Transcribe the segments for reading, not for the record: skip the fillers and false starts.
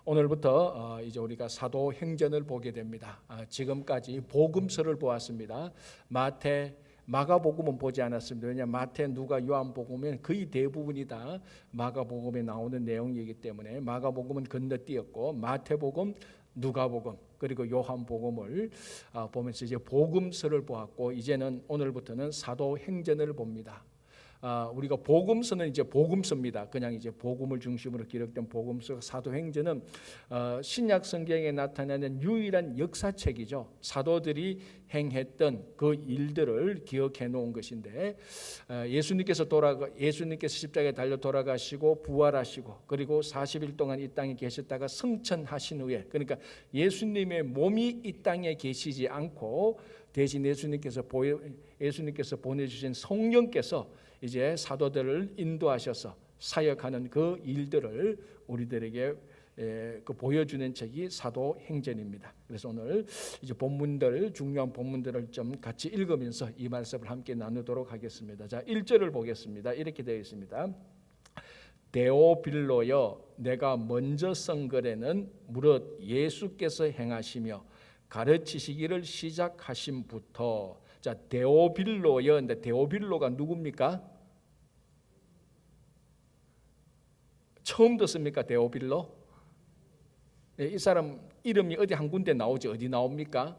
오늘부터 이제 우리가 사도행전을 보게 됩니다. 지금까지 복음서를 보았습니다. 마태, 마가복음은 보지 않았습니다. 왜냐하면 마태, 누가, 요한복음은 거의 대부분이 다 마가복음에 나오는 내용이기 때문에 마가복음은 건너뛰었고 마태복음, 누가복음 그리고 요한복음을 보면서 이제 복음서를 보았고 이제는 오늘부터는 사도행전을 봅니다. 우리가 복음서는 이제 복음서입니다. 그냥 이제 복음을 중심으로 기록된 복음서. 사도행전은 신약 성경에 나타나는 유일한 역사책이죠. 사도들이 행했던 그 일들을 기억해 놓은 것인데 예수님께서 십자가에 달려 돌아가시고 부활하시고 그리고 40일 동안 이 땅에 계셨다가 승천하신 후에, 그러니까 예수님의 몸이 이 땅에 계시지 않고 대신 예수님께서 보내주신 성령께서 이제 사도들을 인도하셔서 사역하는 그 일들을 우리들에게 보여주는 책이 사도행전입니다. 그래서 오늘 이제 중요한 본문들을 좀 같이 읽으면서 이 말씀을 함께 나누도록 하겠습니다. 자, 1절을 보겠습니다. 이렇게 되어 있습니다. 데오빌로여, 내가 먼저 쓴 글에는 무릇 예수께서 행하시며 가르치시기를 시작하심부터. 자, 데오빌로여. 근데 데오빌로가 누굽니까? 처음 듣습니까? 데오빌로? 이 사람 이름이 어디 한 군데 나오지. 어디 나옵니까?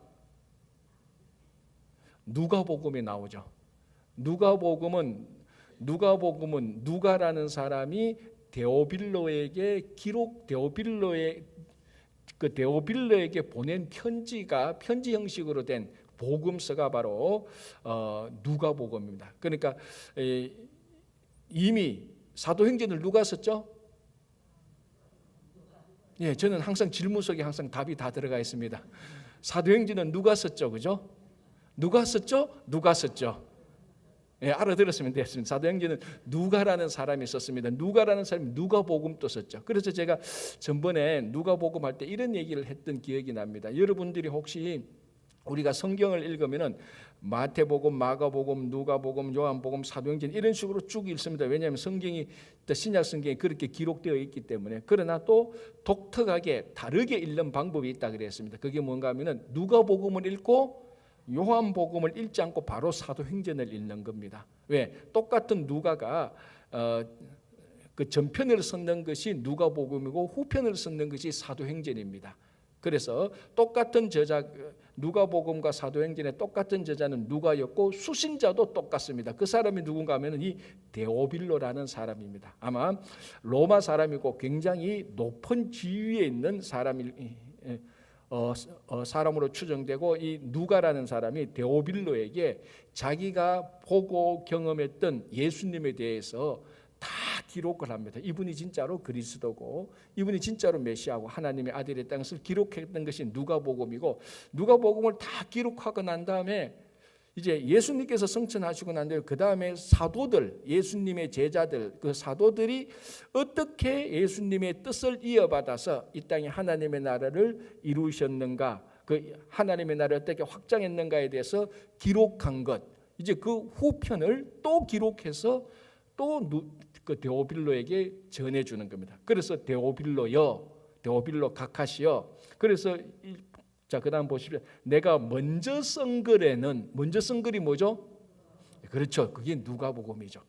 누가복음에 나오죠. 누가복음은 누가라는 사람이 데오빌로에게 데오빌로에게 보낸 편지 형식으로 된 복음서가 바로 누가복음입니다. 그러니까 이미 사도행전을 누가 썼죠? 예, 저는 항상 질문 속에 항상 답이 다 들어가 있습니다. 사도행전은 누가 썼죠, 그죠? 누가 썼죠? 예, 알아들었으면 됐습니다. 사도행전은 누가라는 사람이 썼습니다. 누가라는 사람이 누가복음도 썼죠. 그래서 제가 전번에 누가복음 할 때 이런 얘기를 했던 기억이 납니다. 여러분들이 혹시 우리가 성경을 읽으면은 마태복음, 마가복음, 누가복음, 요한복음, 사도행전 이런 식으로 쭉 읽습니다. 왜냐하면 성경이 신약 성경이 그렇게 기록되어 있기 때문에. 그러나 또 독특하게 다르게 읽는 방법이 있다 그랬습니다. 그게 뭔가 하면은 누가복음을 읽고 요한복음을 읽지 않고 바로 사도행전을 읽는 겁니다. 왜? 똑같은 누가가 그 전편을 썼는 것이 누가복음이고 후편을 썼는 것이 사도행전입니다. 그래서 똑같은 저자, 누가복음과 사도행전의 똑같은 저자는 누가였고 수신자도 똑같습니다. 그 사람이 누군가 하면 이 데오빌로라는 사람입니다. 아마 로마 사람이고 굉장히 높은 지위에 있는 사람으로 추정되고, 이 누가라는 사람이 데오빌로에게 자기가 보고 경험했던 예수님에 대해서 다 기록을 합니다. 이분이 진짜로 그리스도고 이분이 진짜로 메시아고 하나님의 아들의 땅을 기록했던 것이 누가복음이고, 누가복음을 다 기록하고 난 다음에 이제 예수님께서 승천하시고 난 다음에 그 다음에 사도들, 예수님의 제자들, 그 사도들이 어떻게 예수님의 뜻을 이어받아서 이 땅에 하나님의 나라를 이루셨는가, 그 하나님의 나라를 어떻게 확장했는가에 대해서 기록한 것, 이제 그 후편을 또 기록해서 또 그 데오빌로에게 전해주는 겁니다. 그래서 데오빌로 가카시여. 그래서 자, 그 다음 보십시오. 내가 먼저 쓴 글에는, 먼저 쓴 글이 뭐죠? 그렇죠. 그게 누가복음이죠.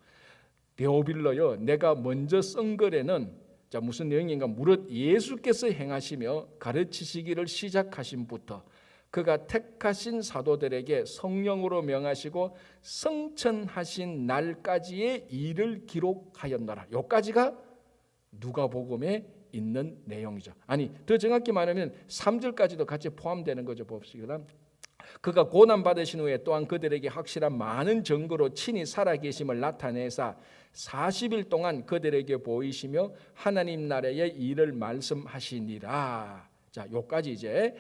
데오빌로여, 내가 먼저 쓴 글에는, 자, 무슨 내용인가? 무릇 예수께서 행하시며 가르치시기를 시작하심부터 그가 택하신 사도들에게 성령으로 명하시고 승천하신 날까지의 일을 기록하였노라. 여기까지가 누가복음에 있는 내용이죠. 아니, 더 정확히 말하면 3절까지도 같이 포함되는 거죠. 봅시다. 그가 고난받으신 후에 또한 그들에게 확실한 많은 증거로 친히 살아계심을 나타내사 40일 동안 그들에게 보이시며 하나님 나라의 일을 말씀하시니라. 자, 요까지 이제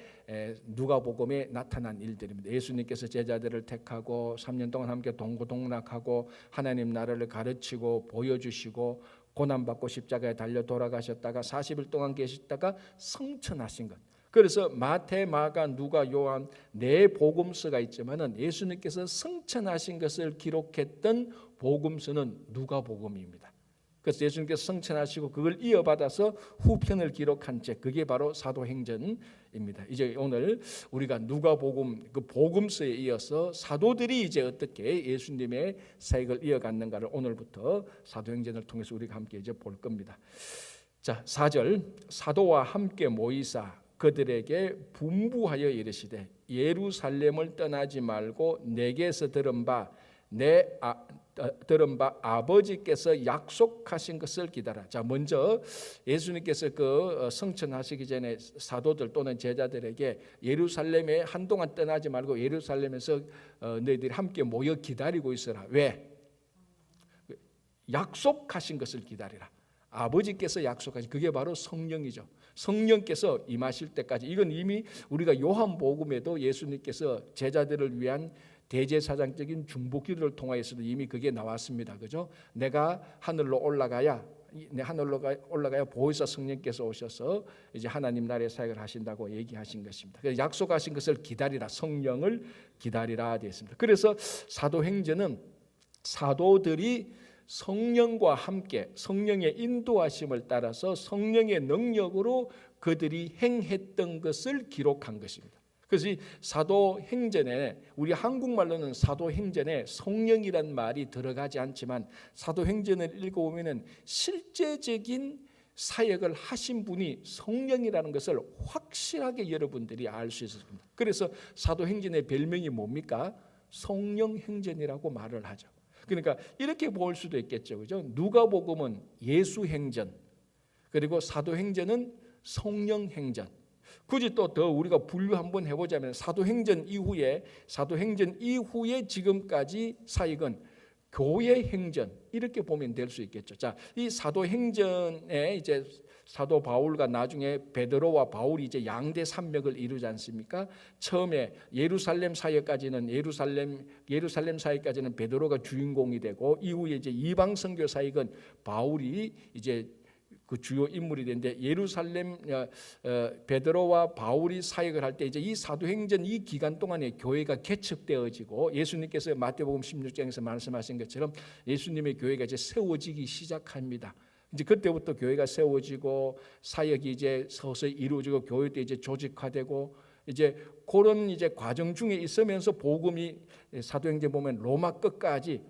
누가복음에 나타난 일들입니다. 예수님께서 제자들을 택하고 3년 동안 함께 동고동락하고 하나님 나라를 가르치고 보여주시고 고난받고 십자가에 달려 돌아가셨다가 40일 동안 계셨다가 승천하신 것. 그래서 마태, 마가, 누가, 요한 네 복음서가 있지만은 예수님께서 승천하신 것을 기록했던 복음서는 누가복음입니다. 그래서 예수님께서 성천하시고 그걸 이어받아서 후편을 기록한 책, 그게 바로 사도행전입니다. 이제 오늘 우리가 누가복음 그 복음서에 이어서 사도들이 이제 어떻게 예수님의 사역을 이어갔는가를 오늘부터 사도행전을 통해서 우리가 함께 이제 볼 겁니다. 자, 4절, 사도와 함께 모이사 그들에게 분부하여 이르시되 예루살렘을 떠나지 말고 내게서 들은 바 아버지께서 약속하신 것을 기다라. 자, 먼저 예수님께서 그 성천하시기 전에 사도들 또는 제자들에게 예루살렘에 한동안 떠나지 말고 예루살렘에서 너희들이 함께 모여 기다리고 있어라. 왜? 약속하신 것을 기다리라. 아버지께서 약속하신, 그게 바로 성령이죠. 성령께서 임하실 때까지. 이건 이미 우리가 요한복음에도 예수님께서 제자들을 위한 대제사장적인 중보기도를 통하여서도 이미 그게 나왔습니다. 그죠? 내가 하늘로 올라가야 보혜사 성령께서 오셔서 이제 하나님 나라의 사역을 하신다고 얘기하신 것입니다. 그래서 약속하신 것을 기다리라, 성령을 기다리라 되어 있습니다. 그래서 사도행전은 사도들이 성령과 함께 성령의 인도하심을 따라서 성령의 능력으로 그들이 행했던 것을 기록한 것입니다. 그래서 이 사도행전에, 우리 한국말로는 사도행전에 성령이란 말이 들어가지 않지만 사도행전을 읽어보면 실제적인 사역을 하신 분이 성령이라는 것을 확실하게 여러분들이 알 수 있습니다. 그래서 사도행전의 별명이 뭡니까? 성령행전이라고 말을 하죠. 그러니까 이렇게 볼 수도 있겠죠, 그죠? 누가복음은 예수행전, 그리고 사도행전은 성령행전. 굳이 또 더 우리가 분류 한번 해보자면 사도행전 이후에 지금까지 사역은 교회행전, 이렇게 보면 될 수 있겠죠. 자, 이 사도행전에 이제 사도 바울과 나중에 베드로와 바울이 이제 양대 산맥을 이루지 않습니까? 처음에 예루살렘 사역까지는 베드로가 주인공이 되고, 이후에 이제 이방 선교 사역은 바울이 이제 그 주요 인물이 되는데, 예루살렘 베드로와 바울이 사역을 할 때 이제 이 사도행전 이 기간 동안에 교회가 개척되어지고, 예수님께서 마태복음 16장에서 말씀하신 것처럼 예수님의 교회가 이제 세워지기 시작합니다. 이제 그때부터 교회가 세워지고 사역이 이제 서서히 이루어지고 교회도 이제 조직화되고, 이제 그런 이제 과정 중에 있으면서 복음이 사도행전 보면 로마까지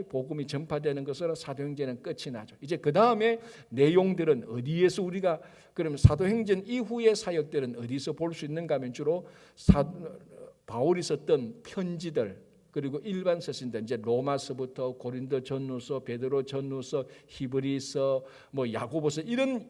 복음이 전파되는 것으로 사도행전은 끝이 나죠. 이제 그 다음에 내용들은 어디에서 우리가 그러면 사도행전 이후의 사역들은 어디서 볼 수 있는가 하면 주로 바울이 썼던 편지들, 그리고 일반 서신들, 이제 로마서부터 고린도 전후서, 베드로 전후서, 히브리서, 야고보서, 이런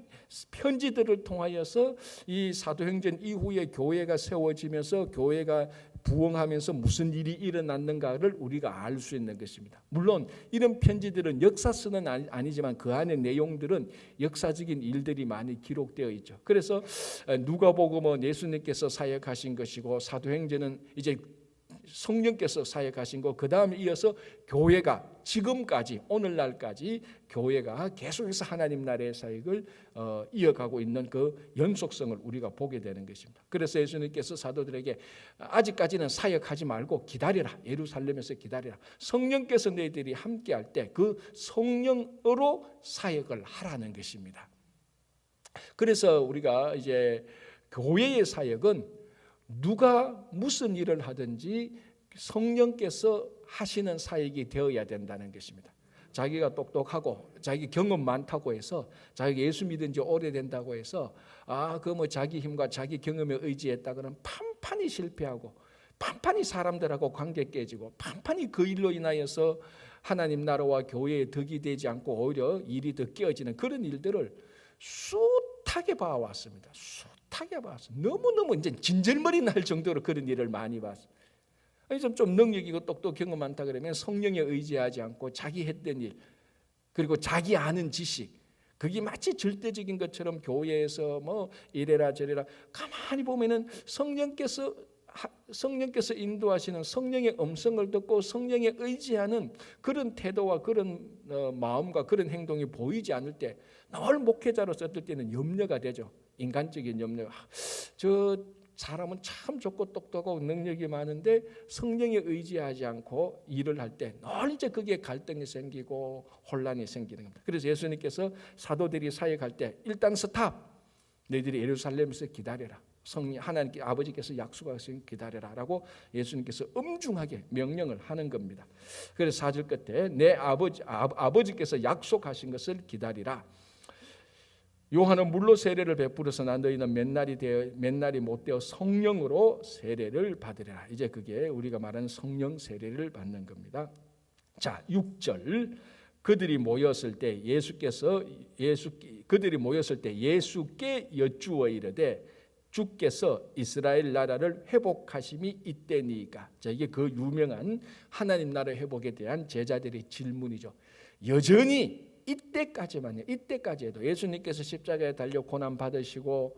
편지들을 통하여서 이 사도행전 이후에 교회가 세워지면서 교회가 부흥하면서 무슨 일이 일어났는가를 우리가 알 수 있는 것입니다. 물론 이런 편지들은 역사서는 아니지만 그 안의 내용들은 역사적인 일들이 많이 기록되어 있죠. 그래서 누가복음은 예수님께서 사역하신 것이고, 사도행전은 이제 성령께서 사역하신 거, 그 다음에 이어서 교회가 지금까지 오늘날까지 교회가 계속해서 하나님 나라의 사역을 이어가고 있는 그 연속성을 우리가 보게 되는 것입니다. 그래서 예수님께서 사도들에게 아직까지는 사역하지 말고 기다리라, 예루살렘에서 기다리라, 성령께서 너희들이 함께할 때 그 성령으로 사역을 하라는 것입니다. 그래서 우리가 이제 교회의 사역은 누가 무슨 일을 하든지 성령께서 하시는 사역이 되어야 된다는 것입니다. 자기가 똑똑하고 자기 경험 많다고 해서, 자기가 예수 믿은 지 오래된다고 해서 자기 힘과 자기 경험에 의지했다 그러면 판판이 실패하고, 판판이 사람들하고 관계 깨지고, 판판이 그 일로 인하여서 하나님 나라와 교회에 덕이 되지 않고 오히려 일이 더 깨어지는 그런 일들을 숱하게 봐왔습니다. 너무너무 이제 진절머리 날 정도로 그런 일을 많이 봤습니다. 좀 능력이고 똑똑 경험 많다 그러면 성령에 의지하지 않고 자기 했던 일, 그리고 자기 아는 지식, 그게 마치 절대적인 것처럼 교회에서 이래라 저래라, 가만히 보면은 성령께서 인도하시는 성령의 음성을 듣고 성령에 의지하는 그런 태도와 그런 마음과 그런 행동이 보이지 않을 때 늘 목회자로서 어떨 때는 염려가 되죠. 인간적인 염려. 저 사람은 참 좋고 똑똑하고 능력이 많은데 성령에 의지하지 않고 일을 할 때 늘 이제 그게 갈등이 생기고 혼란이 생기는 겁니다. 그래서 예수님께서 사도들이 사역할 때 일단 스탑, 너희들이 예루살렘에서 기다려라. 성령 하나님께 아버지께서 약속하신 기다려라라고 예수님께서 엄중하게 명령을 하는 겁니다. 그래서 4절 끝에 내 아버지께서 약속하신 것을 기다리라. 요한은 물로 세례를 베풀어서나 너희는 맨날이 못 되어 성령으로 세례를 받으리라. 이제 그게 우리가 말하는 성령 세례를 받는 겁니다. 자, 6절 그들이 모였을 때 예수께 여쭈어 이르되 주께서 이스라엘 나라를 회복하심이 이때니까. 자, 이게 그 유명한 하나님 나라 회복에 대한 제자들의 질문이죠. 여전히 이때까지만요. 이때까지 해도 예수님께서 십자가에 달려 고난 받으시고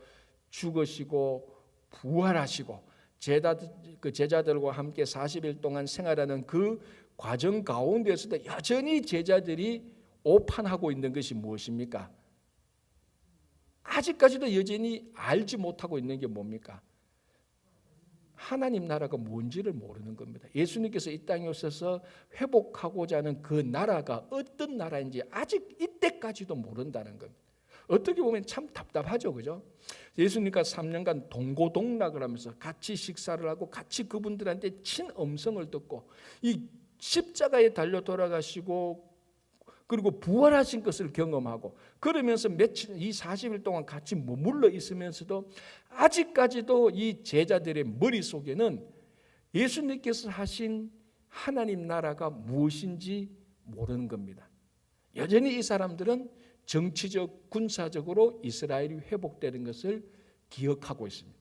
죽으시고 부활하시고 제자들과 함께 40일 동안 생활하는 그 과정 가운데서도 여전히 제자들이 오판하고 있는 것이 무엇입니까? 아직까지도 여전히 알지 못하고 있는 게 뭡니까? 하나님 나라가 뭔지를 모르는 겁니다. 예수님께서 이 땅에 오셔서 회복하고자 하는 그 나라가 어떤 나라인지 아직 이때까지도 모른다는 겁니다. 어떻게 보면 참 답답하죠, 그죠? 예수님과 3년간 동고동락을 하면서 같이 식사를 하고 같이 그분들한테 친음성을 듣고 이 십자가에 달려 돌아가시고 그리고 부활하신 것을 경험하고 그러면서 이 40일 동안 같이 머물러 있으면서도 아직까지도 이 제자들의 머릿속에는 예수님께서 하신 하나님 나라가 무엇인지 모르는 겁니다. 여전히 이 사람들은 정치적, 군사적으로 이스라엘이 회복되는 것을 기억하고 있습니다.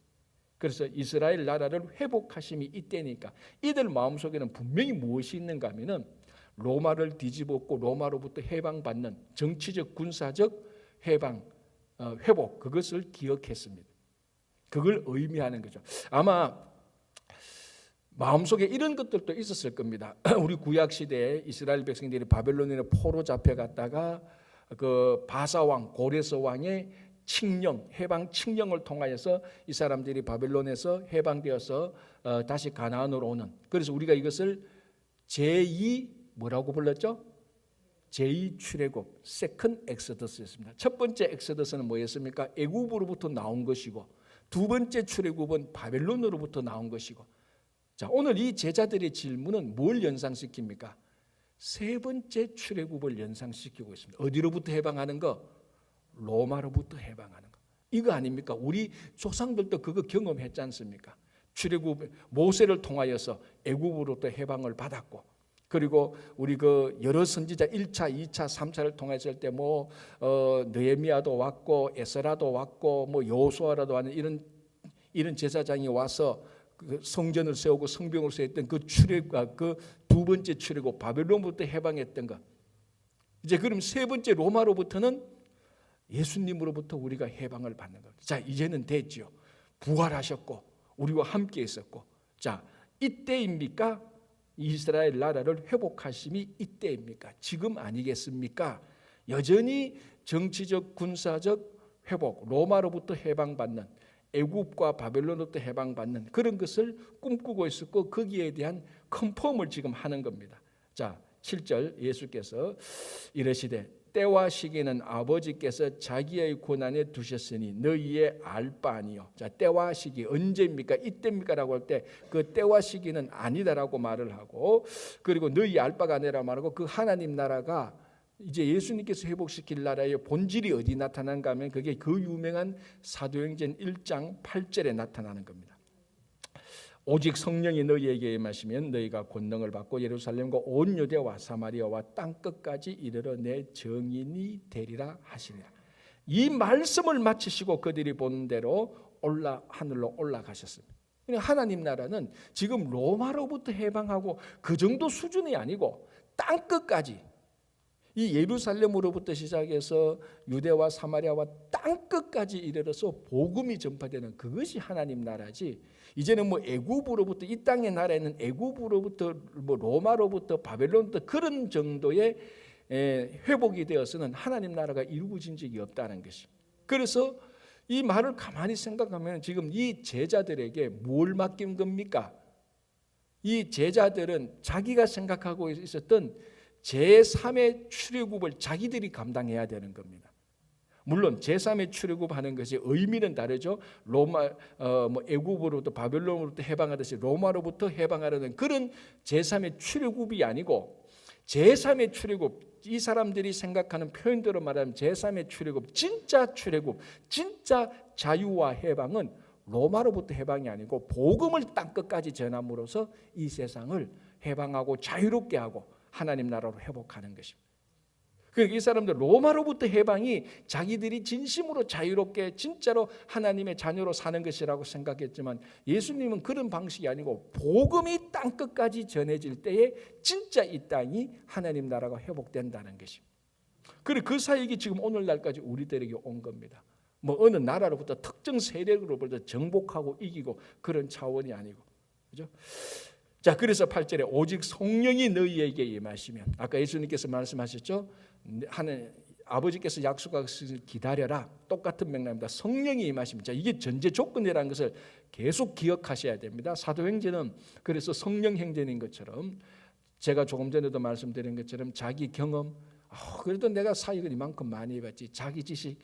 그래서 이스라엘 나라를 회복하심이 이때니까 이들 마음속에는 분명히 무엇이 있는가 하면은 로마를 뒤집었고 로마로부터 해방받는 정치적 군사적 해방 회복 그것을 기억했습니다. 그걸 의미하는 거죠. 아마 마음속에 이런 것들도 있었을 겁니다. 우리 구약 시대에 이스라엘 백성들이 바벨론에 포로 잡혀갔다가 그 바사 왕 고레스 왕의 칙령 해방 칙령을 통하여서 이 사람들이 바벨론에서 해방되어서 다시 가나안으로 오는. 그래서 우리가 이것을 제2 뭐라고 불렀죠? 제2 출애굽, 세컨 엑소더스였습니다. 첫 번째 엑소더스는 뭐였습니까? 애굽으로부터 나온 것이고 두 번째 출애굽은 바벨론으로부터 나온 것이고. 자, 오늘 이 제자들의 질문은 뭘 연상시킵니까? 세 번째 출애굽을 연상시키고 있습니다. 어디로부터 해방하는 거? 로마로부터 해방하는 거. 이거 아닙니까? 우리 조상들도 그거 경험했지 않습니까? 출애굽 모세를 통하여서 애굽으로부터 해방을 받았고 그리고 우리 그 여러 선지자 1차, 2차, 3차를 통했을 때 뭐 느헤미야도 왔고 에스라도 왔고 뭐 여호수아라도 하는 이런 제사장이 와서 그 성전을 세우고 성벽을 세웠던 그 출애굽 그 두 번째 출애굽 바벨론부터 해방했던 것. 이제 그럼 세 번째 로마로부터는 예수님으로부터 우리가 해방을 받는 것. 자, 이제는 됐죠. 부활하셨고 우리와 함께 있었고. 자, 이때입니까? 이스라엘 나라를 회복하심이 이때입니까? 지금 아니겠습니까? 여전히 정치적 군사적 회복, 로마로부터 해방받는 애굽과 바벨론으로부터 해방받는 그런 것을 꿈꾸고 있었고 거기에 대한 컨펌을 지금 하는 겁니다. 자, 7절 예수께서 이르시되 때와 시기는 아버지께서 자기의 권한에 두셨으니 너희의 알 바 아니요. 자, 때와 시기 언제입니까? 이때입니까라고 할 때 그 때와 시기는 아니다라고 말을 하고 그리고 너희 알 바가 아니라 말하고 그 하나님 나라가 이제 예수님께서 회복시킬 나라의 본질이 어디 나타난가 하면 그게 그 유명한 사도행전 1장 8절에 나타나는 겁니다. 오직 성령이 너희에게 임하시면 너희가 권능을 받고 예루살렘과 온 유대와 사마리아와 땅끝까지 이르러 내 증인이 되리라 하시니라. 이 말씀을 마치시고 그들이 본 대로 하늘로 올라가셨습니다. 하나님 나라는 지금 로마로부터 해방하고 그 정도 수준이 아니고 땅끝까지 이 예루살렘으로부터 시작해서 유대와 사마리아와 땅끝까지 이르러서 복음이 전파되는 그것이 하나님 나라지. 이제는 뭐 애굽으로부터 이 땅의 나라에는 애굽으로부터 뭐 로마로부터 바벨론부터 그런 정도의 회복이 되어서는 하나님 나라가 이루어진 적이 없다는 것입니다. 그래서 이 말을 가만히 생각하면 지금 이 제자들에게 뭘 맡긴 겁니까? 이 제자들은 자기가 생각하고 있었던 제3의 출애굽을 자기들이 감당해야 되는 겁니다. 물론 제3의 출애굽하는 것이 의미는 다르죠. 로마 애굽으로부터 바벨론으로부터 해방하듯이 로마로부터 해방하려는 그런 제3의 출애굽이 아니고 제3의 출애굽, 이 사람들이 생각하는 표현대로 말하면 제3의 출애굽, 진짜 출애굽, 진짜 자유와 해방은 로마로부터 해방이 아니고 복음을 땅끝까지 전함으로써 이 세상을 해방하고 자유롭게 하고 하나님 나라로 회복하는 것입니다. 그러니까 이 사람들 로마로부터 해방이 자기들이 진심으로 자유롭게 진짜로 하나님의 자녀로 사는 것이라고 생각했지만 예수님은 그런 방식이 아니고 복음이 땅끝까지 전해질 때에 진짜 이 땅이 하나님 나라가 회복된다는 것입니다. 그리고 그 사역이 지금 오늘날까지 우리들에게 온 겁니다. 뭐 어느 나라로부터 특정 세력으로부터 정복하고 이기고 그런 차원이 아니고, 그죠? 자, 그래서 8절에 오직 성령이 너희에게 임하시면, 아까 예수님께서 말씀하셨죠. 하는 아버지께서 약속하시길 기다려라. 똑같은 맥락입니다. 성령이 임하시면, 자, 이게 전제 조건이라는 것을 계속 기억하셔야 됩니다. 사도행전은 그래서 성령 행전인 것처럼 제가 조금 전에도 말씀드린 것처럼 자기 경험, 그래도 내가 사역을 이만큼 많이 해봤지, 자기 지식,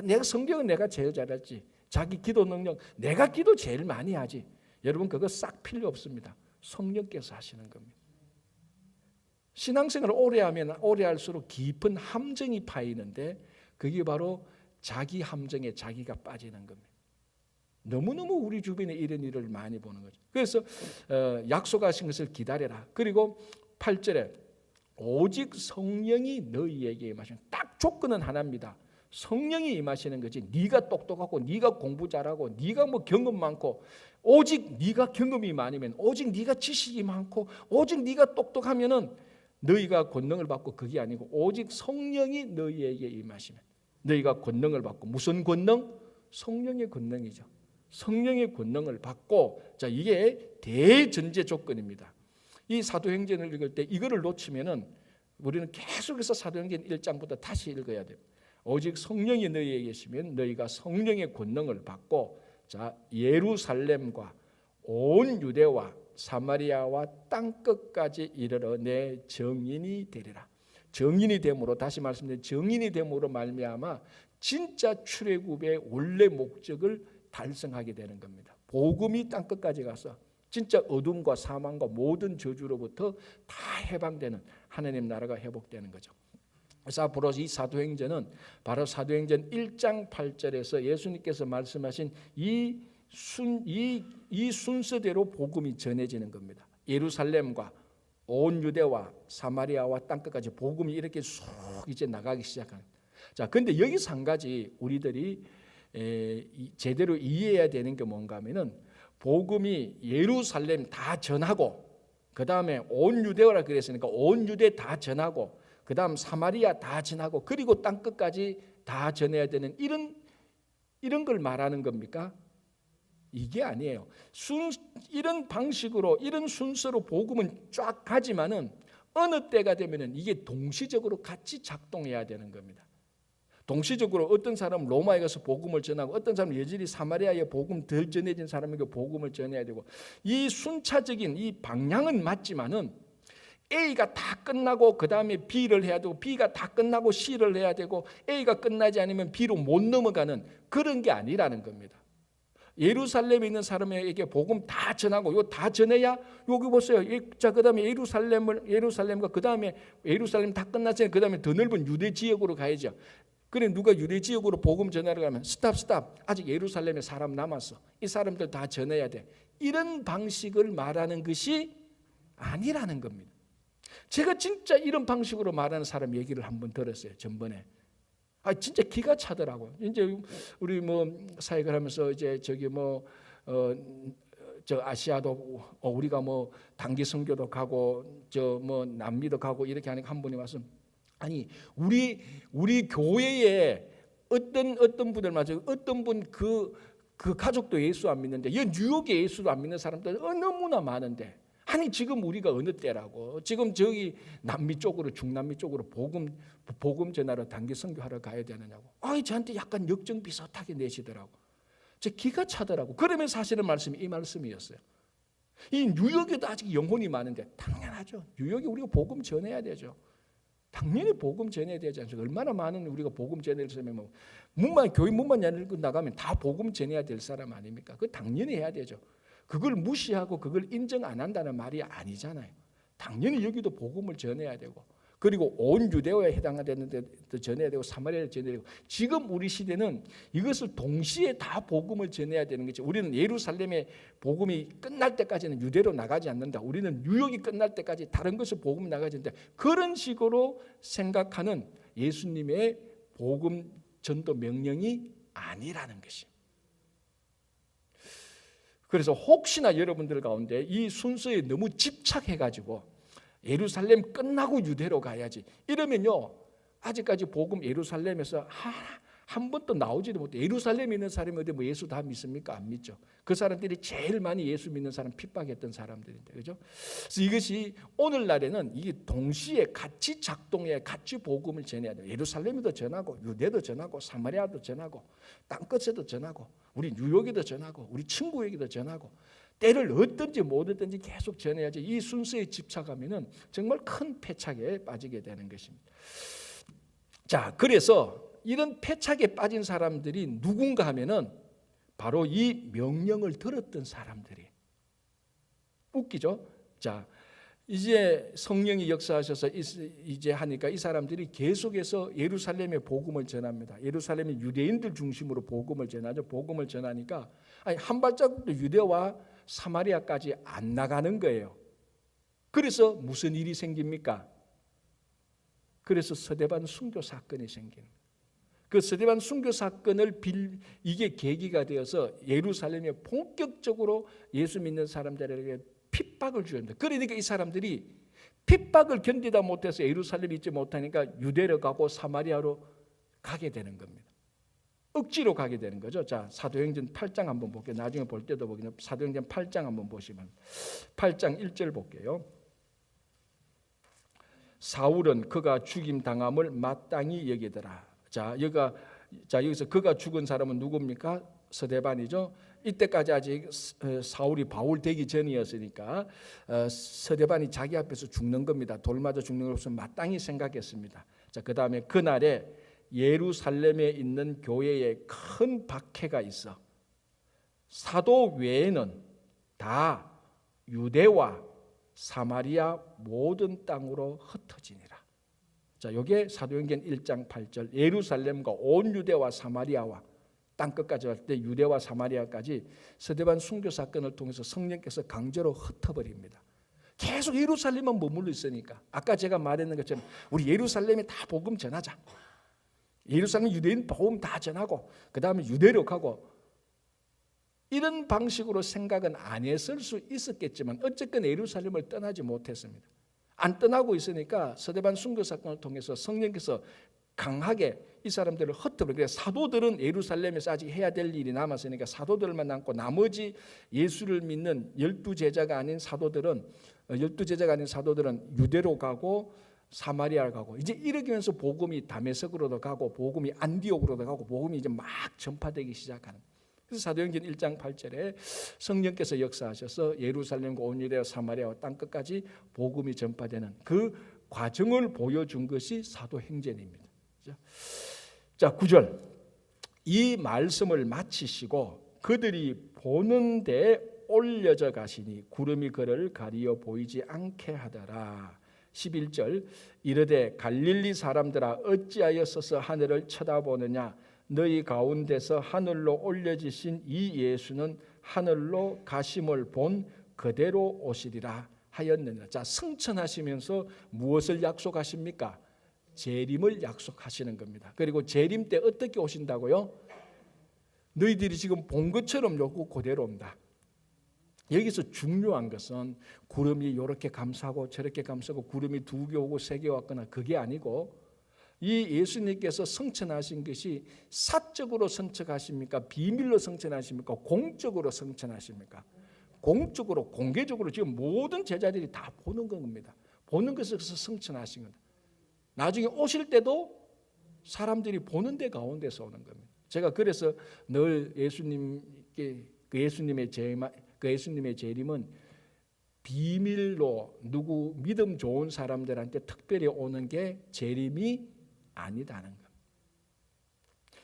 내가 성경은 내가 제일 잘했지, 자기 기도 능력, 내가 기도 제일 많이 하지. 여러분 그거 싹 필요 없습니다. 성령께서 하시는 겁니다. 신앙생활을 오래 하면 오래 할수록 깊은 함정이 파이는데 그게 바로 자기 함정에 자기가 빠지는 겁니다. 너무너무 우리 주변에 이런 일을 많이 보는 거죠. 그래서 약속하신 것을 기다려라. 그리고 8절에 오직 성령이 너희에게 임하시는, 딱 조건은 하나입니다. 성령이 임하시는 거지 네가 똑똑하고 네가 공부 잘하고 네가 뭐 경험 많고, 오직 네가 경험이 많으면, 오직 네가 지식이 많고, 오직 네가 똑똑하면은 너희가 권능을 받고, 그게 아니고 오직 성령이 너희에게 임하시면 너희가 권능을 받고, 무슨 권능? 성령의 권능이죠. 성령의 권능을 받고, 자, 이게 대전제 조건입니다. 이 사도행전을 읽을 때 이거를 놓치면은 우리는 계속해서 사도행전 1장부터 다시 읽어야 돼요. 오직 성령이 너희에게 계시면 너희가 성령의 권능을 받고, 자, 예루살렘과 온 유대와 사마리아와 땅끝까지 이르러 내 증인이 되리라. 증인이 됨으로, 다시 말씀드린 증인이 됨으로 말미암아 진짜 출애굽의 원래 목적을 달성하게 되는 겁니다. 복음이 땅끝까지 가서 진짜 어둠과 사망과 모든 저주로부터 다 해방되는 하나님 나라가 회복되는 거죠. 그래서 앞으로 이 사도행전은 바로 사도행전 1장 8절에서 예수님께서 말씀하신 이 순서대로 복음이 전해지는 겁니다. 예루살렘과 온 유대와 사마리아와 땅끝까지 복음이 이렇게 쑥 이제 나가기 시작하는. 자, 근데 여기서 한 가지 우리들이 제대로 이해해야 되는 게 뭔가 하면은, 복음이 예루살렘 다 전하고, 그 다음에 온 유대라 그랬으니까 온 유대 다 전하고, 그 다음 사마리아 다 전하고, 그리고 땅끝까지 다 전해야 되는 이런 걸 말하는 겁니까? 이게 아니에요. 이런 방식으로, 이런 순서로 복음은 쫙 가지만은 어느 때가 되면은 이게 동시적으로 같이 작동해야 되는 겁니다. 동시적으로 어떤 사람은 로마에 가서 복음을 전하고, 어떤 사람은 여전히 사마리아에 복음 덜 전해진 사람에게 복음을 전해야 되고, 이 순차적인 이 방향은 맞지만은 A가 다 끝나고 그 다음에 B를 해야 되고, B가 다 끝나고 C를 해야 되고, A가 끝나지 않으면 B로 못 넘어가는 그런 게 아니라는 겁니다. 예루살렘에 있는 사람에게 복음 다 전하고, 요 다 전해야, 여기 보세요. 자, 그 다음에 예루살렘과 그 다음에 예루살렘 다 끝났잖아요. 그 다음에 더 넓은 유대 지역으로 가야죠. 그래, 누가 유대 지역으로 복음 전하러 가면 스탑, 아직 예루살렘에 사람 남았어. 이 사람들 다 전해야 돼. 이런 방식을 말하는 것이 아니라는 겁니다. 제가 진짜 이런 방식으로 말하는 사람 얘기를 한번 들었어요, 전번에. 진짜 기가 차더라고요. 이제 우리 뭐 사역을 하면서 이제 저기 저 아시아도 우리가 뭐 단기 선교도 가고 저 뭐 남미도 가고 이렇게 하니까 한 분이 와서, 아니 우리 교회에 어떤 분들 맞아요. 어떤 분 그 가족도 예수 안 믿는데, 이 뉴욕에 예수도 안 믿는 사람들 너무나 많은데, 아니 지금 우리가 어느 때라고? 지금 저기 남미 쪽으로 중남미 쪽으로 복음 전하러 단기 선교하러 가야 되느냐고. 아이 저한테 약간 역정 비슷하게 내시더라고. 제 기가 차더라고. 그러면서 하시는 말씀이 이 말씀이었어요. 이 뉴욕에도 아직 영혼이 많은데 당연하죠. 뉴욕에 우리가 복음 전해야 되죠. 당연히 복음 전해야 되지 않습니까? 얼마나 많은 우리가 복음 전해야 되면 교회 문만 열고 나가면 다 복음 전해야 될 사람 아닙니까? 그거 당연히 해야 되죠. 그걸 무시하고 그걸 인정 안 한다는 말이 아니잖아요. 당연히 여기도 복음을 전해야 되고, 그리고 온 유대와에 해당되는 데도 전해야 되고 사마리아를 전해야 되고, 지금 우리 시대는 이것을 동시에 다 복음을 전해야 되는 거죠. 우리는 예루살렘의 복음이 끝날 때까지는 유대로 나가지 않는다. 우리는 뉴욕이 끝날 때까지 다른 것을 복음이 나가지 않는다. 그런 식으로 생각하는 예수님의 복음 전도 명령이 아니라는 것입니다. 그래서 혹시나 여러분들 가운데 이 순서에 너무 집착해가지고 예루살렘 끝나고 유대로 가야지 이러면요, 아직까지 복음 예루살렘에서 한 번도 나오지도 못해. 예루살렘에 있는 사람이 어디 뭐 예수 다 믿습니까? 안 믿죠. 그 사람들이 제일 많이 예수 믿는 사람 핍박했던 사람들인데, 그죠? 그래서 이것이 오늘날에는 이게 동시에 같이 작동해야 같이 복음을 전해야 돼요. 예루살렘에도 전하고 유대도 전하고 사마리아도 전하고 땅끝에도 전하고 우리 뉴욕에도 전하고 우리 친구에게도 전하고 때를 얻든지 못 얻든지 계속 전해야지. 이 순서에 집착하면은 정말 큰 패착에 빠지게 되는 것입니다. 자, 그래서 이런 패착에 빠진 사람들이 누군가 하면은 바로 이 명령을 들었던 사람들이. 웃기죠? 자, 이제 성령이 역사하셔서 이제 하니까 이 사람들이 계속해서 예루살렘의 복음을 전합니다. 예루살렘의 유대인들 중심으로 복음을 전하죠. 복음을 전하니까 한 발자국도 유대와 사마리아까지 안 나가는 거예요. 그래서 무슨 일이 생깁니까? 그래서 스데반 순교 사건이 생깁니다. 그 스데반 순교 사건을 이게 계기가 되어서 예루살렘에 본격적으로 예수 믿는 사람들에게 핍박을 주었습니다. 그러니까 이 사람들이 핍박을 견디다 못해서 예루살렘에 있지 못하니까 유대로 가고 사마리아로 가게 되는 겁니다. 억지로 가게 되는 거죠. 자, 사도행전 8장 한번 볼게요. 나중에 볼 때도 보기는 사도행전 8장 한번 보시면 8장 1절 볼게요. 사울은 그가 죽임 당함을 마땅히 여기더라. 자, 여기서 그가 죽은 사람은 누굽니까? 스데반이죠. 이때까지 아직 사울이 바울 되기 전이었으니까 스데반이 자기 앞에서 죽는 겁니다. 돌 맞아 죽는 것을 마땅히 생각했습니다. 자, 그 다음에 그날에 예루살렘에 있는 교회에 큰 박해가 있어 사도 외에는 다 유대와 사마리아 모든 땅으로 흩어지니라. 자, 이게 사도행전 1장 8절. 예루살렘과 온 유대와 사마리아와 땅끝까지 갈 때 유대와 사마리아까지 스데반 순교 사건을 통해서 성령께서 강제로 흩어버립니다. 계속 예루살렘만 머물러 있으니까 아까 제가 말했는 것처럼 우리 예루살렘에 다 복음 전하자. 예루살렘 유대인 복음 다 전하고 그 다음에 유대로 가고 이런 방식으로 생각은 안 했을 수 있었겠지만 어쨌든 예루살렘을 떠나지 못했습니다. 안 떠나고 있으니까 스데반 순교 사건을 통해서 성령께서 강하게 이 사람들을 흩어버려요. 사도들은 예루살렘에서 아직 해야 될 일이 남았으니까 사도들만 남고 나머지 예수를 믿는 12제자가 아닌 사도들은 유대로 가고 사마리아를 가고 이제 이러면서 복음이 다메섹으로도 가고 복음이 안디옥으로도 가고 복음이 이제 막 전파되기 시작하는. 그래서 사도행전 1장 8절에 성령께서 역사하셔서 예루살렘과 온 유대와 사마리아와 땅끝까지 복음이 전파되는 그 과정을 보여준 것이 사도행전입니다. 자, 9절. 이 말씀을 마치시고 그들이 보는 데 올려져 가시니 구름이 그를 가리어 보이지 않게 하더라. 11절. 이르되 갈릴리 사람들아 어찌하여 서서 하늘을 쳐다보느냐 너희 가운데서 하늘로 올려지신 이 예수는 하늘로 가심을 본 그대로 오시리라 하였느니라. 자, 승천하시면서 무엇을 약속하십니까? 재림을 약속하시는 겁니다. 그리고 재림 때 어떻게 오신다고요? 너희들이 지금 본 것처럼 요거 그대로 온다. 여기서 중요한 것은 구름이 이렇게 감싸고 저렇게 감싸고 구름이 2개 오고 3개 왔거나 그게 아니고 이 예수님께서 성천하신 것이 사적으로 성천하십니까? 비밀로 성천하십니까? 공적으로 성천하십니까? 공적으로 공개적으로 지금 모든 제자들이 다 보는 겁니다. 보는 것에서 성천하신 겁니다. 나중에 오실 때도 사람들이 보는 데 가운데서 오는 겁니다. 제가 그래서 늘 예수님께 그 예수님의 재림은 비밀로 누구 믿음 좋은 사람들한테 특별히 오는 게 재림이 아니다는 겁니다.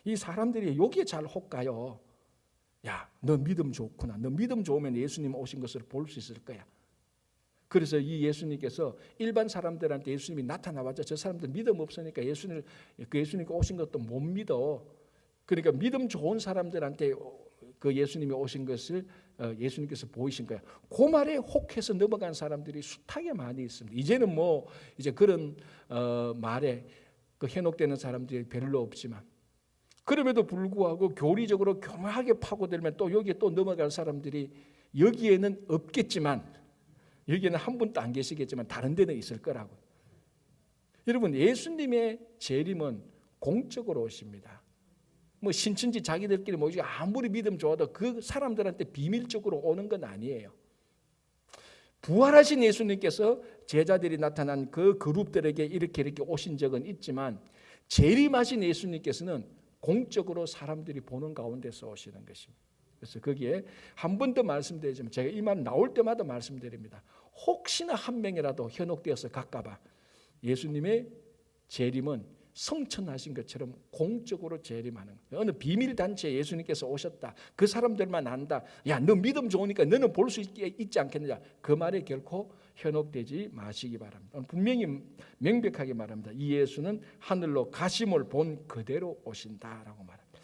이 사람들이 여기에 잘 혹가요. 야, 너 믿음 좋구나. 너 믿음 좋으면 예수님 오신 것을 볼 수 있을 거야. 그래서 이 예수님께서 일반 사람들한테 예수님이 나타나봤자 저 사람들 믿음 없으니까 예수님이 오신 것도 못 믿어. 그러니까 믿음 좋은 사람들한테 그 예수님이 오신 것을 예수님께서 보이신 거야. 그 말에 혹해서 넘어간 사람들이 숱하게 많이 있습니다. 이제는 뭐 이제 그런 말에 그 현혹되는 사람들이 별로 없지만, 그럼에도 불구하고 교리적으로 교묘하게 파고들면 또 여기에 또 넘어갈 사람들이 여기에는 없겠지만, 여기에는 한 분도 안 계시겠지만 다른 데는 있을 거라고. 여러분, 예수님의 재림은 공적으로 오십니다. 뭐 신천지 자기들끼리 모이고 아무리 믿음 좋아도 그 사람들한테 비밀적으로 오는 건 아니에요. 부활하신 예수님께서 제자들이 나타난 그 그룹들에게 이렇게 오신 적은 있지만, 재림하신 예수님께서는 공적으로 사람들이 보는 가운데서 오시는 것입니다. 그래서 거기에 한 번 더 말씀드리지만, 제가 이 말 나올 때마다 말씀드립니다. 혹시나 한 명이라도 현혹되어서 갈까봐 예수님의 재림은 성천하신 것처럼 공적으로 재림하는 거예요. 어느 비밀단체에 예수님께서 오셨다, 그 사람들만 안다, 야, 너 믿음 좋으니까 너는 볼 수 있지 않겠느냐, 그 말에 결코 현혹되지 마시기 바랍니다. 분명히 명백하게 말합니다. 이 예수는 하늘로 가심을 본 그대로 오신다라고 말합니다.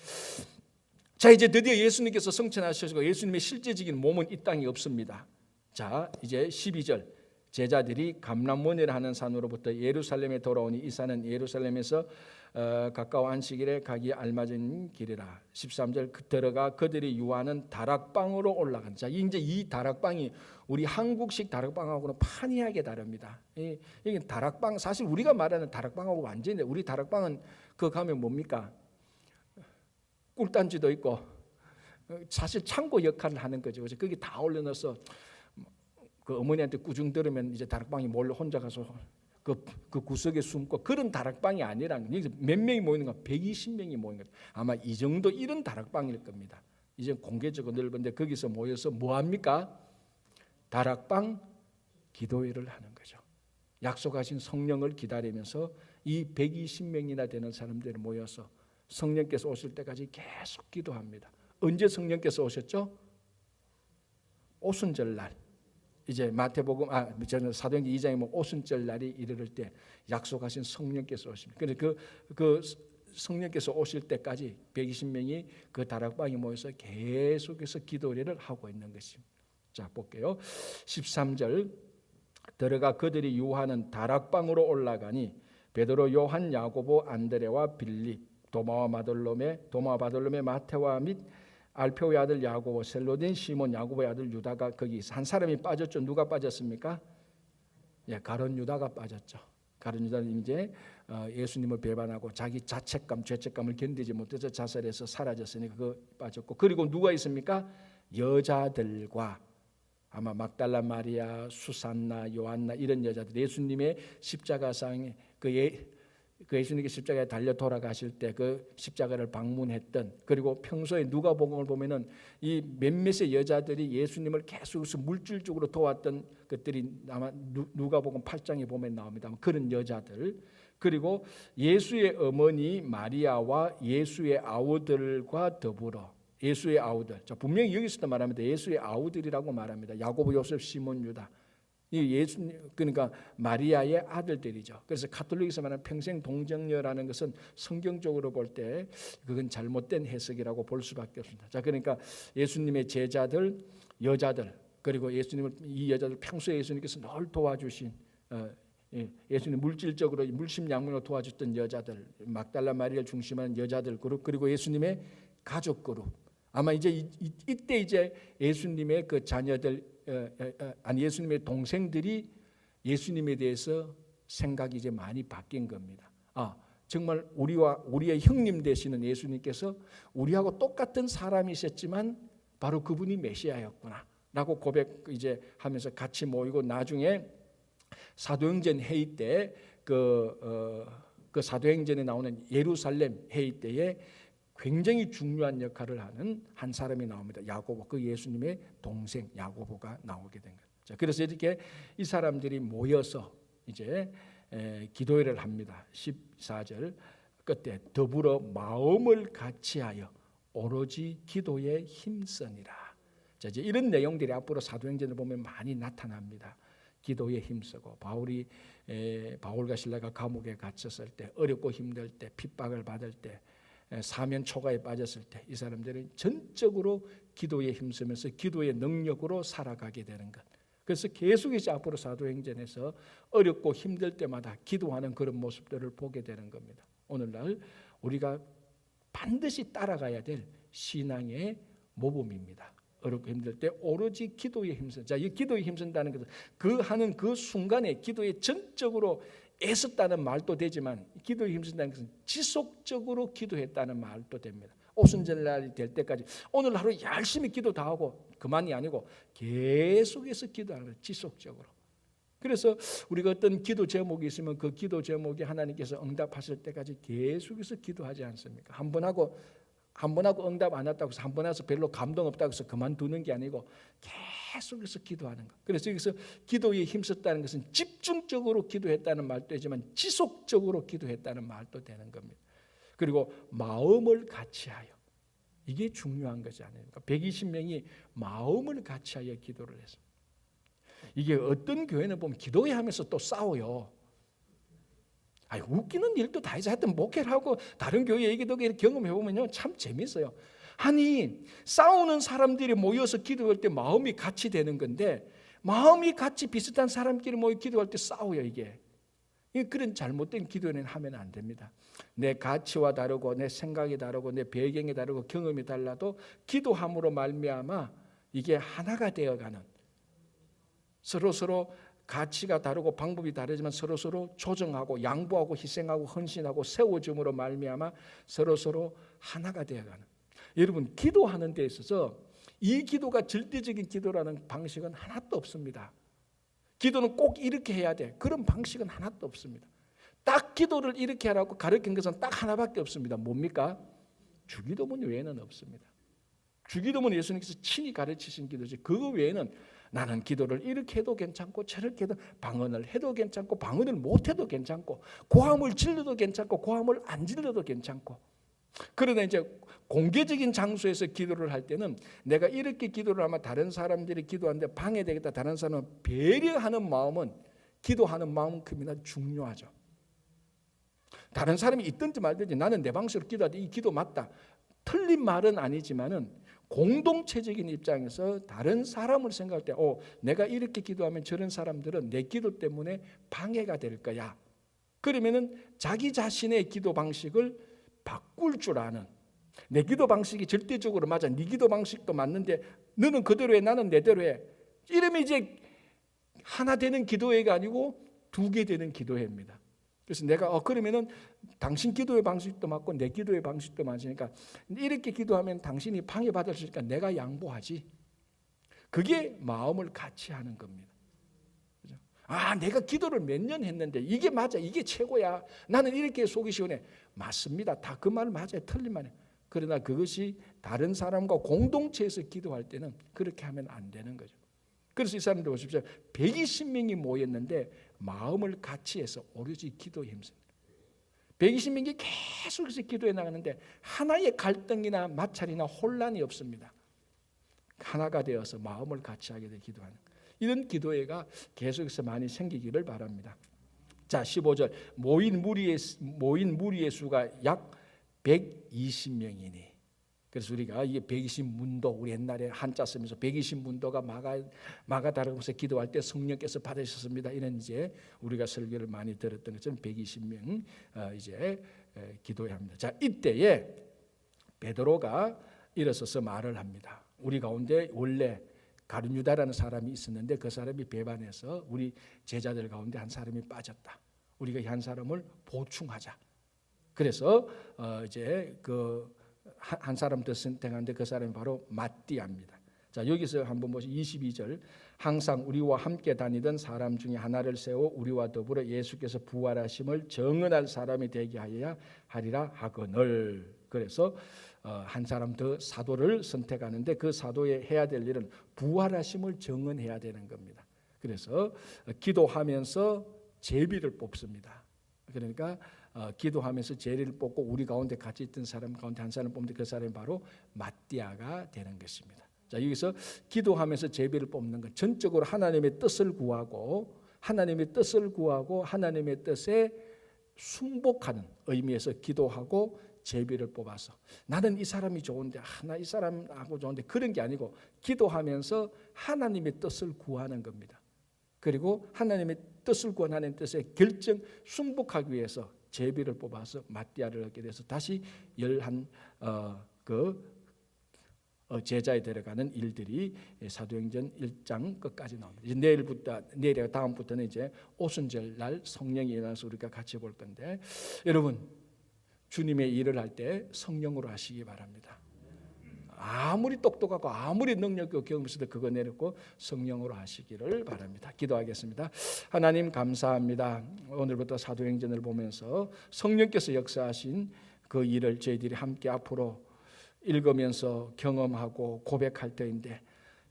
자, 이제 드디어 예수님께서 성천하셔서 예수님의 실제적인 몸은 이 땅에 없습니다. 자, 이제 12절. 제자들이 감람원이라 하는 산으로부터 예루살렘에 돌아오니 이 산은 예루살렘에서 가까워 안식일에 가기 알맞은 길이라. 13절. 들어가 그들이 유하는 다락방으로 올라간. 자, 이제 이 다락방이 우리 한국식 다락방하고는 판이하게 다릅니다. 이게 다락방, 사실 우리가 말하는 다락방하고 완전히, 우리 다락방은 그 가면 뭡니까? 꿀단지도 있고 사실 창고 역할을 하는 거죠. 그래서 거기 다 올려놔서 그 어머니한테 꾸중 들으면 이제 다락방이 몰래 혼자 가서 그 구석에 숨고, 그런 다락방이 아니라 몇 명이 모이는 거, 120명이 모이는 거. 아마 이 정도 이런 다락방일 겁니다. 이제 공개적으로 넓은데 거기서 모여서 뭐 합니까? 다락방 기도회를 하는 거죠. 약속하신 성령을 기다리면서 이 120명이나 되는 사람들이 모여서 성령께서 오실 때까지 계속 기도합니다. 언제 성령께서 오셨죠? 오순절 날. 이제 마태복음 저는 사도행전 2장에 뭐 오순절 날이 이르를 때 약속하신 성령께서 오십니다. 그런데 그 성령께서 오실 때까지 120명이 그 다락방에 모여서 계속해서 기도를 하고 있는 것입니다. 자, 볼게요. 13절. 들어가 그들이 유하는 다락방으로 올라가니 베드로, 요한, 야고보, 안드레와 빌립, 도마와 바돌로메, 마테와 및 알페오의 아들 야고보, 셀로딘 시몬, 야고보의 아들 유다가 거기 한 사람이 빠졌죠. 누가 빠졌습니까? 예, 가룟 유다가 빠졌죠. 가룟 유다는 이제 예수님을 배반하고 자기 자책감, 죄책감을 견디지 못해서 자살해서 사라졌으니까 그 빠졌고, 그리고 누가 있습니까? 여자들과 아마 막달라 마리아, 수산나, 요한나 이런 여자들, 예수님의 십자가상에 그 예수님께 십자가에 달려 돌아가실 때 그 십자가를 방문했던, 그리고 평소에 누가복음을 보면은 이 몇몇의 여자들이 예수님을 계속 물질적으로 도왔던 것들이 아마 누가복음 8장에 보면 나옵니다. 그런 여자들, 그리고 예수의 어머니 마리아와 예수의 아우들과 더불어 예수의 아우들. 자, 분명히 여기서도 말합니다. 예수의 아우들이라고 말합니다. 야고보, 요셉, 시몬, 유다. 이 예수님, 그러니까 마리아의 아들들이죠. 그래서 가톨릭에서 말하는 평생 동정녀라는 것은 성경적으로 볼 때 그건 잘못된 해석이라고 볼 수밖에 없습니다. 자, 그러니까 예수님의 제자들, 여자들, 그리고 이 여자들 평소에 예수님께서 늘 도와주신 예수님 물질적으로 물심양면으로 도와줬던 여자들, 막달라 마리아를 중심하는 여자들 그룹, 그리고 예수님의 가족 그룹. 아마 이제 이때 이제 예수님의 그 자녀들, 예수님의 동생들이 예수님에 대해서 생각이 이제 많이 바뀐 겁니다. 정말 우리의 형님 되시는 예수님께서 우리하고 똑같은 사람이셨지만 바로 그분이 메시아였구나. 라고 고백 이제 하면서 같이 모이고, 나중에 사도행전 회의 때 그 사도행전에 나오는 예루살렘 회의 때에 굉장히 중요한 역할을 하는 한 사람이 나옵니다. 야고보, 그 예수님의 동생 야고보가 나오게 된 거예요. 자, 그래서 이렇게 이 사람들이 모여서 이제 기도회를 합니다. 14절 끝에 더불어 마음을 같이하여 오로지 기도에 힘쓰니라. 자, 이제 이런 내용들이 앞으로 사도행전을 보면 많이 나타납니다. 기도에 힘쓰고, 바울과 실라가 감옥에 갇혔을 때, 어렵고 힘들 때, 핍박을 받을 때, 사면 초가에 빠졌을 때, 이 사람들은 전적으로 기도에 힘쓰면서 기도의 능력으로 살아가게 되는 것. 그래서 계속해서 앞으로 사도행전에서 어렵고 힘들 때마다 기도하는 그런 모습들을 보게 되는 겁니다. 오늘날 우리가 반드시 따라가야 될 신앙의 모범입니다. 어렵고 힘들 때 오로지 기도에 힘쓴. 자, 이 기도에 힘쓴다는 것은 그 하는 그 순간에 기도에 전적으로 애썼다는 말도 되지만, 기도에 힘쓴다는 것은 지속적으로 기도했다는 말도 됩니다. 오순절날이 될 때까지 오늘 하루 열심히 기도 다 하고 그만이 아니고 계속해서 기도하는 거예요. 지속적으로. 그래서 우리가 어떤 기도 제목이 있으면 그 기도 제목에 하나님께서 응답하실 때까지 계속해서 기도하지 않습니까? 한 번 하고 응답 안 왔다고 해서 한 번 해서 별로 감동 없다고 해서 그만두는 게 아니고 계속해서 기도하는 것. 그래서 여기서 기도에 힘썼다는 것은 집중적으로 기도했다는 말도 되지만 지속적으로 기도했다는 말도 되는 겁니다. 그리고 마음을 같이하여, 이게 중요한 거지 않습니까? 120명이 마음을 같이하여 기도를 했습니다. 이게 어떤 교회는 보면 기도회 하면서 또 싸워요. 아니, 웃기는 일도 다 해서 하여튼 목회를 하고 다른 교회 얘기도 경험해보면요, 참 재밌어요. 아니, 싸우는 사람들이 모여서 기도할 때 마음이 같이 되는 건데, 마음이 같이 비슷한 사람끼리 모여 기도할 때 싸워요. 이게 그런 잘못된 기도는 하면 안 됩니다. 내 가치와 다르고 내 생각이 다르고 내 배경이 다르고 경험이 달라도 기도함으로 말미암아 이게 하나가 되어가는, 서로 가치가 다르고 방법이 다르지만 서로 조정하고 양보하고 희생하고 헌신하고 세워줌으로 말미암아 서로 하나가 되어가는. 여러분, 기도하는 데 있어서 이 기도가 절대적인 기도라는 방식은 하나도 없습니다. 기도는 꼭 이렇게 해야 돼, 그런 방식은 하나도 없습니다. 딱 기도를 이렇게 하라고 가르친 것은 딱 하나밖에 없습니다. 뭡니까? 주기도문 외에는 없습니다. 주기도문 예수님께서 친히 가르치신 기도지, 그거 외에는 나는 기도를 이렇게 해도 괜찮고 저렇게 해도, 방언을 해도 괜찮고 방언을 못해도 괜찮고, 고함을 질러도 괜찮고 고함을 안 질러도 괜찮고. 그러나 이제 공개적인 장소에서 기도를 할 때는 내가 이렇게 기도를 하면 다른 사람들이 기도하는데 방해되겠다, 다른 사람을 배려하는 마음은 기도하는 마음만큼이나 중요하죠. 다른 사람이 있든지 말든지 나는 내 방식으로 기도하되 이 기도 맞다, 틀린 말은 아니지만은 공동체적인 입장에서 다른 사람을 생각할 때 내가 이렇게 기도하면 저런 사람들은 내 기도 때문에 방해가 될 거야. 그러면은 자기 자신의 기도 방식을 바꿀 줄 아는, 내 기도 방식이 절대적으로 맞아, 네 기도 방식도 맞는데 너는 그대로 해, 나는 내대로 해, 이러면 이제 하나 되는 기도회가 아니고 두 개 되는 기도회입니다. 그래서 내가 그러면은 당신 기도의 방식도 맞고 내 기도의 방식도 맞으니까 이렇게 기도하면 당신이 방해받을 수 있으니까 내가 양보하지. 그게 마음을 같이 하는 겁니다. 그죠? 내가 기도를 몇 년 했는데 이게 맞아, 이게 최고야, 나는 이렇게 속이 시원해. 맞습니다. 다 그 말 맞아요. 틀린 말이에요. 그러나 그것이 다른 사람과 공동체에서 기도할 때는 그렇게 하면 안 되는 거죠. 그래서 이 사람들 보십시오. 120명이 모였는데 마음을 같이 해서 오로지 기도에 힘씁니다. 120명이 계속해서 기도해 나가는데 하나의 갈등이나 마찰이나 혼란이 없습니다. 하나가 되어서 마음을 같이 하게 돼 기도하는, 이런 기도회가 계속해서 많이 생기기를 바랍니다. 자, 15절 모인 무리의 수가 약 120명이니. 그래서 우리가 이게 120문도, 우리 옛날에 한자 쓰면서 120문도가 마가다락에서 기도할 때 성령께서 받으셨습니다, 이런 이제 우리가 설교를 많이 들었던 것처럼 120명 이제 기도해야 합니다. 자, 이때에 베드로가 일어서서 말을 합니다. 우리 가운데 원래 가룟유다라는 사람이 있었는데 그 사람이 배반해서 우리 제자들 가운데 한 사람이 빠졌다. 우리가 한 사람을 보충하자. 그래서 이제 한 사람 더 선택하는데 그 사람이 바로 마띠아입니다. 자, 여기서 한번 보시죠. 22절. 항상 우리와 함께 다니던 사람 중에 하나를 세워 우리와 더불어 예수께서 부활하심을 정언할 사람이 되게 하여야 하리라 하거늘. 그래서 한 사람 더 사도를 선택하는데 그 사도의 해야 될 일은 부활하심을 정언해야 되는 겁니다. 그래서 기도하면서 제비를 뽑습니다. 그러니까 기도하면서 제비를 뽑고 우리 가운데 같이 있던 사람 가운데 한 사람 뽑는데 그 사람이 바로 마띠아가 되는 것입니다. 자, 여기서 기도하면서 제비를 뽑는 것, 전적으로 하나님의 뜻을 구하고 하나님의 뜻에 순복하는 의미에서 기도하고 제비를 뽑아서 나는 이 사람이 좋은데 나 이 사람하고 좋은데 그런 게 아니고 기도하면서 하나님의 뜻을 구하는 겁니다. 그리고 하나님의 뜻을 구한 하나님의 뜻에 결정 순복하기 위해서 제비를 뽑아서 마띠아를 얻게 돼서 다시 11 제자에 데려가는 일들이 사도행전 1장 끝까지 나옵니다. 이제 다음부터는 이제 오순절 날 성령이 일어나서 우리가 같이 볼 건데, 여러분 주님의 일을 할 때 성령으로 하시기 바랍니다. 아무리 똑똑하고 아무리 능력있고 경험 있어도 그거 내렸고 성령으로 하시기를 바랍니다. 기도하겠습니다. 하나님 감사합니다. 오늘부터 사도행전을 보면서 성령께서 역사하신 그 일을 저희들이 함께 앞으로 읽으면서 경험하고 고백할 때인데,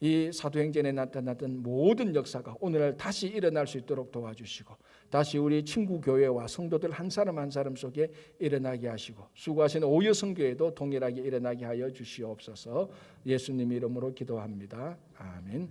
이 사도행전에 나타났던 모든 역사가 오늘날 다시 일어날 수 있도록 도와주시고 다시 우리 친구 교회와 성도들 한 사람 한 사람 속에 일어나게 하시고 수고하신 오여성교회도 동일하게 일어나게 하여 주시옵소서. 예수님 이름으로 기도합니다. 아멘.